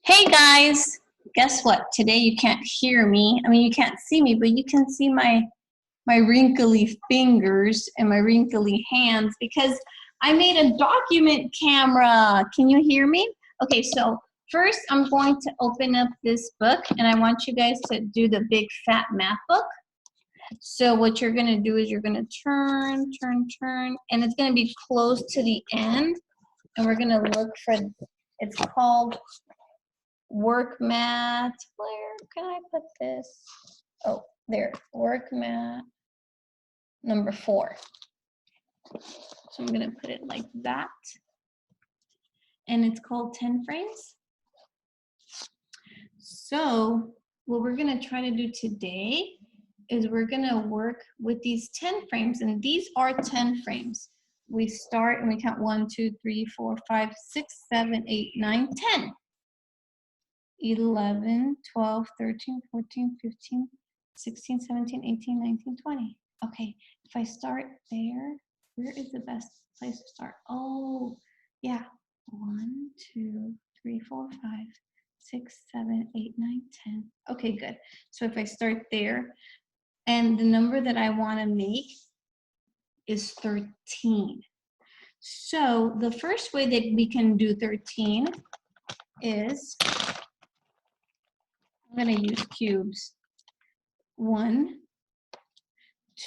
Hey guys, guess what? Today you can't hear me. I mean, you can't see me, but you can see my wrinkly fingers and my wrinkly hands because I made a document camera. Can you hear me? Okay, so first I'm going to open up this book and I want you guys to do the big fat math book. So what you're gonna do is you're gonna turn, and it's gonna be close to the end, and we're gonna look for, it's called work mat. Where can I put this? Oh, there, work mat number 4. So I'm gonna put it like that. And it's called 10 frames. So what we're gonna try to do today is we're gonna work with these 10 frames, and these are 10 frames. We start and we count 1, 2, 3, 4, 5, 6, 7, 8, 9, 10. 11, 12, 13, 14, 15, 16, 17, 18, 19, 20. Okay, if I start there, where is the best place to start? Oh, yeah. 1, 2, 3, 4, 5, 6, 7, 8, 9, 10. Okay, good. So if I start there, and the number that I want to make is 13. So the first way that we can do 13 is I'm going to use cubes. 1,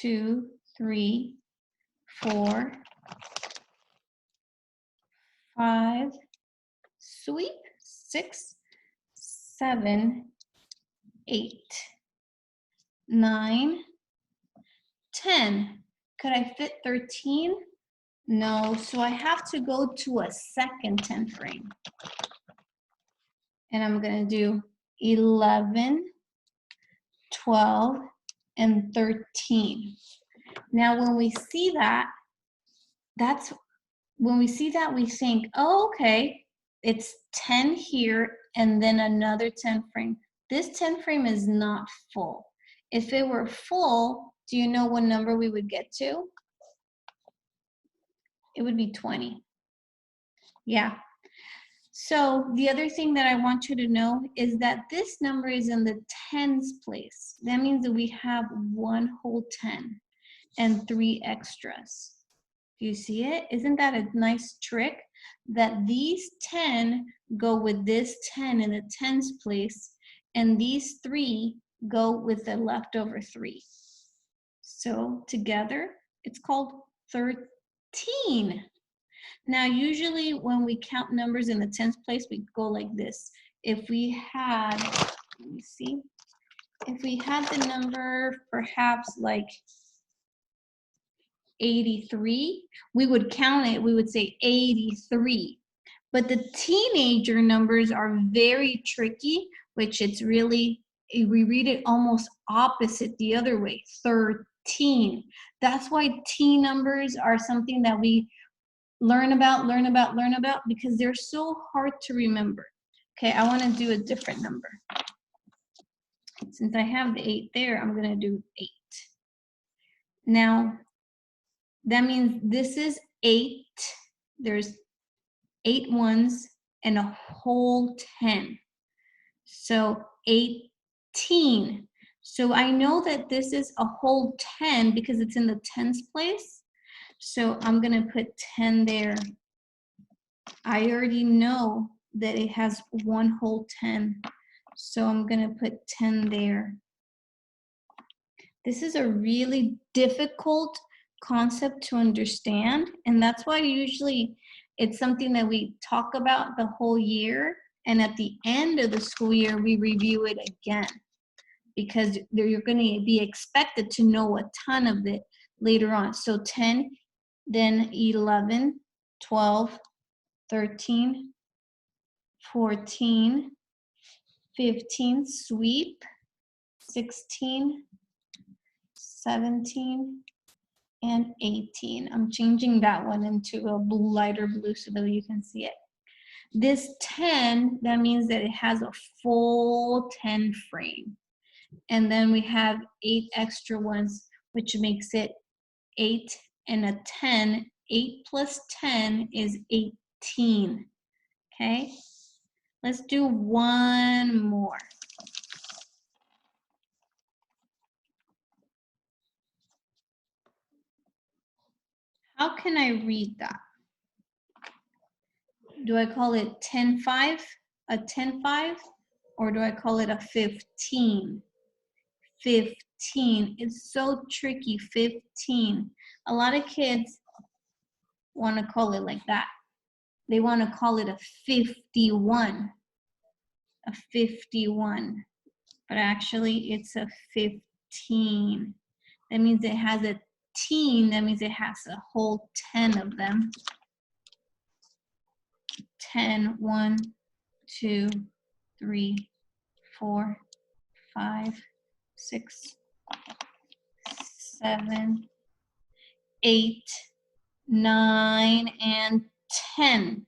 2, 3, 4, 5, sweep, 6, 7, 8, 9, 10. Could I fit 13? No, so I have to go to a second 10 frame. And I'm going to do 11, 12, and 13. Now when we see that, we think, oh, okay, it's 10 here and then another 10 frame. This 10 frame is not full. If it were full, do you know what number we would get to? It would be 20. Yeah. So the other thing that I want you to know is that this number is in the tens place. That means that we have 1 whole 10 and 3 extras. Do you see it? Isn't that a nice trick? That these 10 go with this 10 in the tens place, and these 3 go with the leftover 3. So together, it's called 13. Now, usually when we count numbers in the tens place, we go like this. If we had, let me see, if we had the number perhaps like 83, we would count it, we would say 83. But the teenager numbers are very tricky, which it's really, we read it almost opposite the other way, 13. That's why T numbers are something that we learn about, because they're so hard to remember. Okay, I want to do a different number. Since I have the 8 there, I'm going to do 8. Now, that means this is 8. There's 8 ones and a whole 10. So 18. So I know that this is a whole 10 because it's in the tens place. So I'm going to put 10 there. I already know that it has 1 whole 10. So I'm going to put 10 there. This is a really difficult concept to understand, and that's why usually it's something that we talk about the whole year, and at the end of the school year we review it again, because you're going to be expected to know a ton of it later on. So 10, then 11, 12, 13, 14, 15, sweep, 16, 17, and 18. I'm changing that one into a lighter blue so that you can see it. This 10, that means that it has a full 10 frame. And then we have 8 extra ones, which makes it 8 and a 10. 8 plus 10 is 18. Okay? Let's do one more. How can I read that? Do I call it 10-5, a 10-5, or do I call it a 15? 15. It's so tricky, 15. A lot of kids want to call it like that. They want to call it a 51. A 51. But actually, it's a 15. That means it has a teen. That means it has a whole 10 of them. 10, 1, 2, 3, 4, 5, 6, 7, 8, 9, and 10.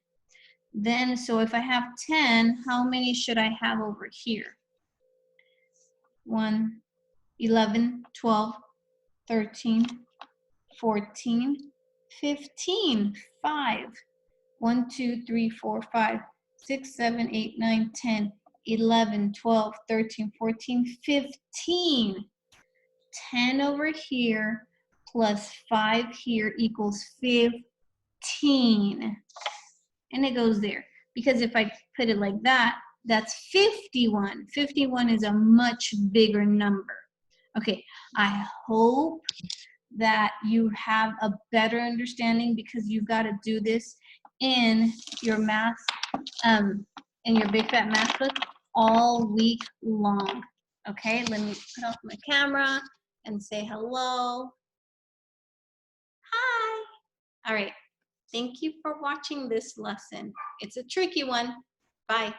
Then, so if I have 10, how many should I have over here? 1, 11, 12, 13, 14, 15, 5. 1, 2, 3, 4, 5, 6, 7, 8, 9, 10, 11, 12, 13, 14, 15. 10 over here plus 5 here equals 15. And it goes there. Because if I put it like that, that's 51. 51 is a much bigger number. Okay, I hope that you have a better understanding, because you've got to do this in your math, in your Big Fat Math book all week long. Okay, let me put off my camera and say hello. Hi. All right. Thank you for watching this lesson. It's a tricky one. Bye.